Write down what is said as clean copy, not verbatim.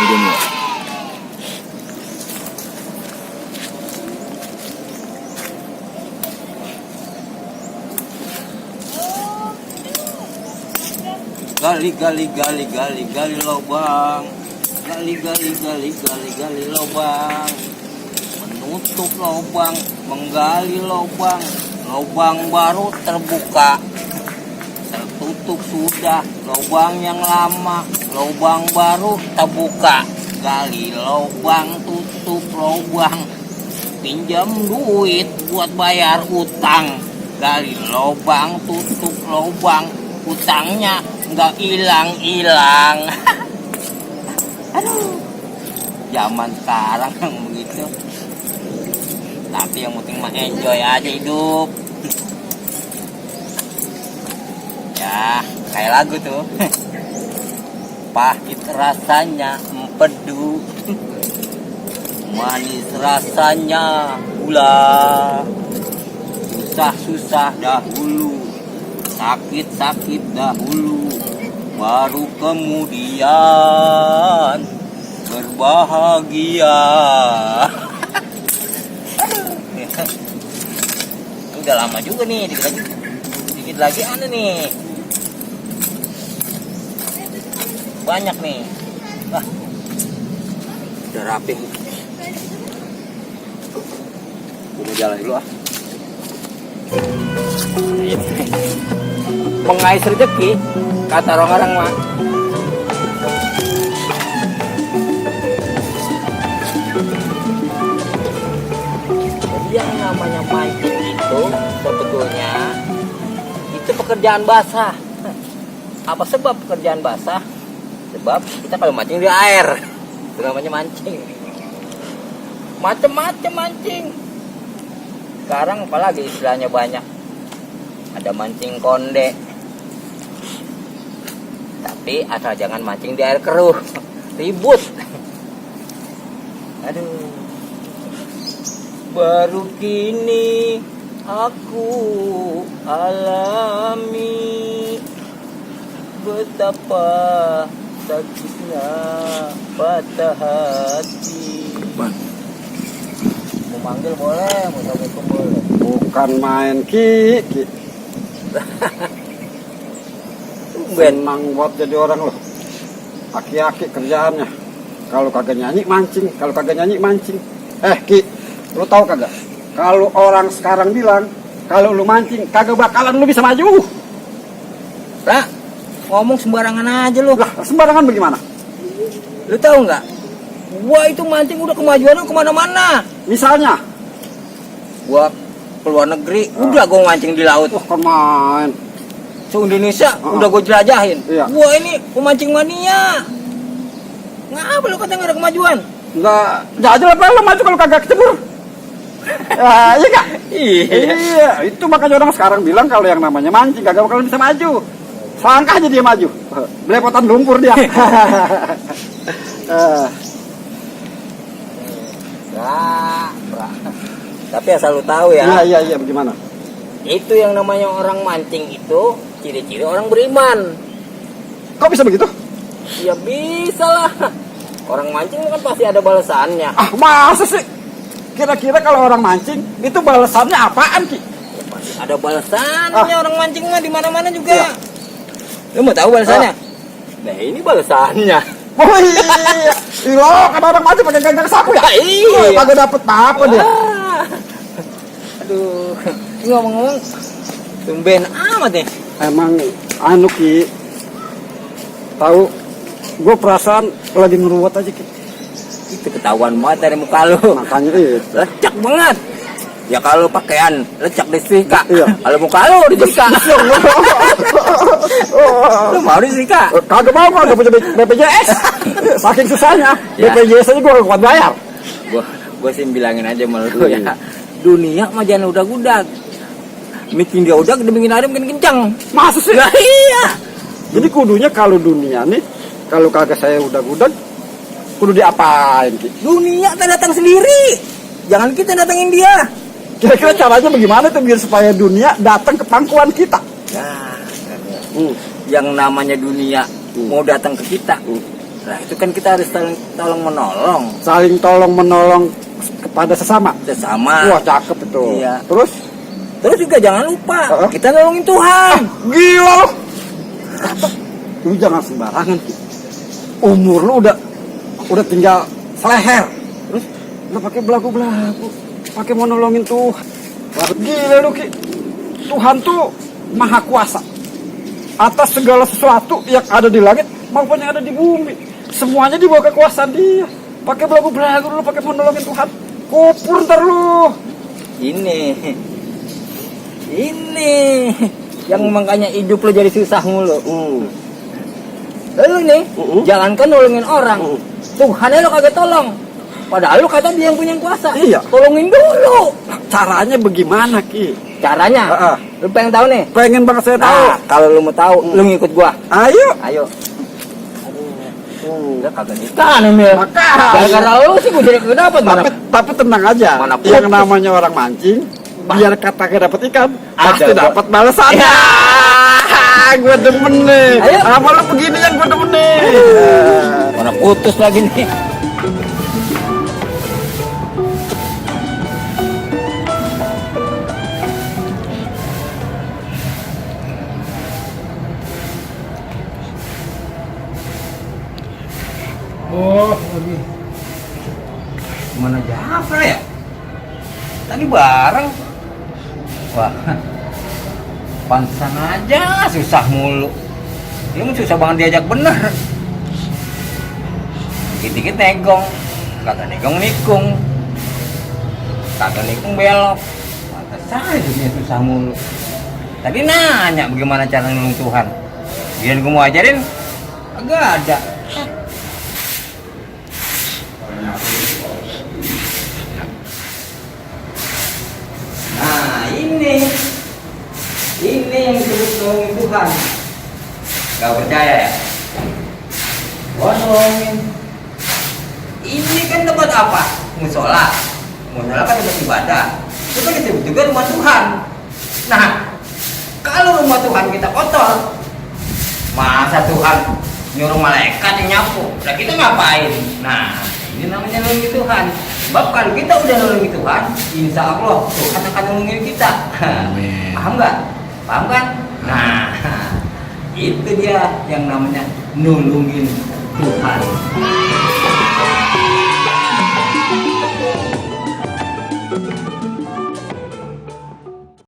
dunia. Gali lubang, gali lubang, menutup lubang, menggali lubang, lubang baru terbuka, tertutup sudah lubang yang lama, lubang baru terbuka, gali lubang, tutup lubang, pinjam duit buat bayar utang, gali lubang, tutup lubang, utangnya nggak hilang. Aduh, zaman sekarang yang begitu. Tapi yang penting mah enjoy aja hidup. Ya, kayak lagu tuh. Pahit rasanya empedu, manis rasanya gula. Susah dahulu, sakit dahulu, baru kemudian berbahagia. Udah lama juga nih, dikit lagi ada nih, banyak nih. Wah, udah rapi. Gue mau jalan dulu ah. Mengais rezeki kata orang-orang mah. Jadi yang namanya mancing itu sebetulnya itu pekerjaan basah. Apa sebab pekerjaan basah? Sebab kita kalau mancing di air, itu namanya mancing. Macem-macem mancing. Sekarang apalagi istilahnya banyak. Ada mancing konde. Tapi asal jangan mancing di air keruh, ribut. Aduh. Baru kini aku alami betapa sakitnya patah hati. Mau manggil boleh, mau assalamualaikum boleh. Bukan main ki. Senang buat jadi orang loh. Aki-aki kerjaannya. Kalau kagak nyanyi mancing, kalau kagak nyanyi mancing. Ki, lu tahu kagak? Kalau orang sekarang bilang kalau lu mancing kagak bakalan lu bisa maju. Lah, ngomong sembarangan aja lu. Lah, sembarangan bagaimana? Lu tahu nggak? Gua itu mancing udah kemajuan lu kemana-mana. Misalnya, gua keluar negeri, udah gua mancing di laut. wah kemain. Se-Indonesia udah gue jelajahin. Iya. Gua ini pemancing mania. Ngapa lu kata nggak ada kemajuan? Enggak aja lah lu maju kalau kagak kecebur. Ya, iya kak? Iya, itu makanya orang sekarang bilang kalau yang namanya mancing kagak bakalan bisa maju. Selangkah aja dia maju, belepotan lumpur dia. Tapi asal lu tahu ya. Iya, bagaimana? Itu yang namanya orang mancing itu ciri-ciri orang beriman. Kok bisa begitu? Ya bisa lah. Orang mancing kan pasti ada balasannya. Ah, masa sih? Kira-kira kalau orang mancing itu balasannya apaan ki? Ya, pasti ada balasannya. Orang mancing mah di mana-mana juga. Iya. Lu mau tahu balasannya? Nah ini balasannya. Oh iya, lo kan orang mancing pakai ganggang sapu ya? Iya. Kagak dapet apa dia? Aduh, ngomong-ngomong, tumben amat nih. Emang anu ki, tahu? Gue perasaan lagi ngeruwet aja ki. Itu ketahuan banget dari muka lu. Makanya itu. Lecak banget. Ya kalau pakaian lecak disetrika. Iya. Kalau muka lu disetrika. Lu mau disetrika? Kagak mau, kagak punya BPJS. Saking susahnya, Ya. BPJS aja gue gak kuat bayar. Gua sih bilangin aja sama lu ya. Dunia mah jangan udag-udag. Bikin dia udag, bikin ada bikin kencang. Masa sih? Nah, iya. Jadi kudunya kalau dunia nih, kalau kagak saya udag-udag, kudu diapain ki? Dunia tak datang sendiri. Jangan kita datangin dia. Kira-kira caranya bagaimana tuh biar supaya dunia datang ke pangkuan kita? Nah, yang namanya dunia mau datang ke kita Nah itu kan kita harus saling tolong menolong. Saling tolong menolong kepada sesama. Sesama. Wah, cakep itu. Iya. Terus juga jangan lupa kita nolongin Tuhan. Gila lu. Lu jangan sembarangan, Ki. Umur lu udah tinggal seleher. Terus lu pakai belagu-belagu, pakai mau nolongin Tuhan. Wah, gila lu, Ki. Tuhan tuh maha kuasa atas segala sesuatu yang ada di langit maupun yang ada di bumi. Semuanya di bawah kekuasaan Dia. Pakai belagu-belagu lu, pakai mau nolongin Tuhan. Kupur ntar lu. Ini yang makanya hidup lo jadi susah mulu. Lu nih, jangankan nolongin orang, Tuhannya lo kagak tolong. Padahal lu kata dia yang punya kuasa. Iya. Tolongin dulu. Caranya bagaimana, Ki? Caranya? Lu pengen tahu nih? Pengen banget saya tahu. Nah, kalau lu mau tahu, lu ngikut gua. Ayo. Udah kagak nikah nih, Mil. Gara-gara lu sih gua jadi kagak dapet. Tapi tenang aja. Mana yang namanya orang mancing, biar kata dapat ikan, pasti dapat balasannya. Ya. Gue demen nih. Ayo. Sama lu begini yang gue demen nih. Mana putus lagi nih. Lagi. Mana Jafra ya? Tadi bareng. Wah. Pantesan aja susah mulu. Dia mah susah banget diajak bener. Dikit-dikit negong. Kagak negong nikung. Kagak nikung belok. Pantesan hidupnya susah mulu. Tadi nanya bagaimana cara nolong Tuhan. Biar gue mau ajarin, agak ada. Nah ini yang disebut nolongin Tuhan. Gak percaya ya? Gua nolongin. Ini kan tempat apa? Musola. Musola kan tempat ibadah. Itu kan disebut juga rumah Tuhan. Nah, kalau rumah Tuhan kita kotor, masa Tuhan nyuruh malaikat yang nyapu? Nah kita ngapain? Nah, ini namanya nolongin Tuhan. Sebab kalau kita udah nolongin Tuhan, insya Allah Tuhan akan nolongin kita. Paham nggak? Paham kan? Nah, itu dia yang namanya nolongin Tuhan.